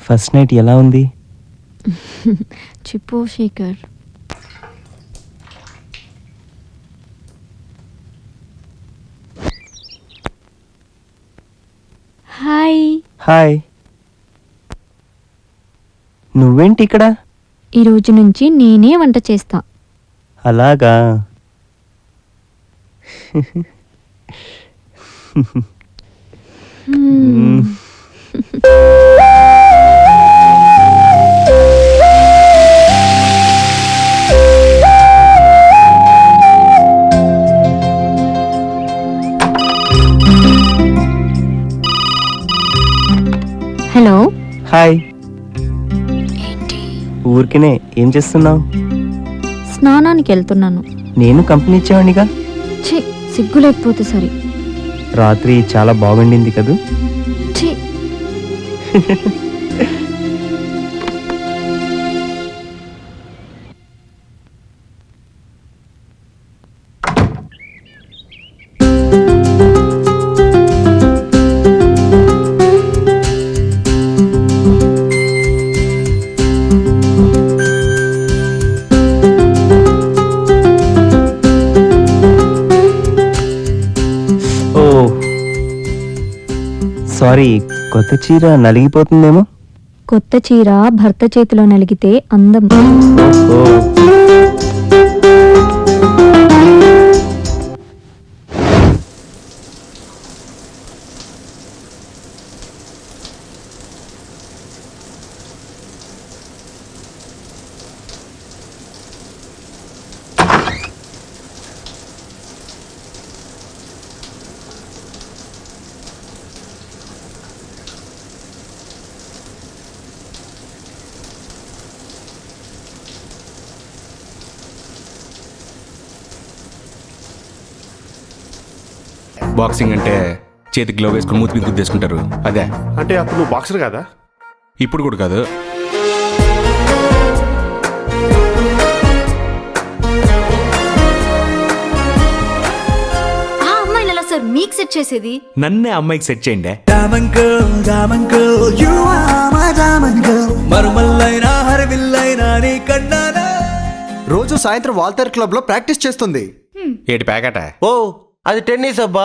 First night ఎలా ఉంది? చెప్పు శేఖర్. హాయ్. హాయ్. నువ్వేంటి ఇక్కడ? ఈ రోజు నుంచి నేనే వంట చేస్తా. అలాగా. హలో. హాయ్. ఏంటి? ఊరికినే. ఏం చేస్తున్నావు? స్నానానికి వెళ్తున్నాను. నేను కంపెనీ ఇచ్చేవాడినిగా. ఛీ, సిగ్గు లేకపోతే సరే. రాత్రి చాలా బాగుండింది కదూ. ఛీ. సారీ, కొత్త చీర నలిగిపోతుందేమో. కొత్త చీర భర్త చేతిలో నలిగితే అందం. ఓ, బాక్సింగ్ అంటే చేతికి గ్లోవ్ వేసుకుని మూతి మీద గుద్దేసుకుంటారు. అదే అంటే అప్పుడు నువ్వు బాక్సర్ కదా? ఇప్పుడు కూడా కాదు. ఆ అమ్మాయిని ఎలా సార్ మీకు సెట్ చేసేది? నన్నే అమ్మాయికి సెట్ చేయండి. రోజు సాయంత్రం వాల్తేర్ క్లబ్ లో ప్రాక్టీస్ చేస్తుంది. ఏటి ప్యాకెట? ఓ, అది టెన్నిస్ అబ్బా.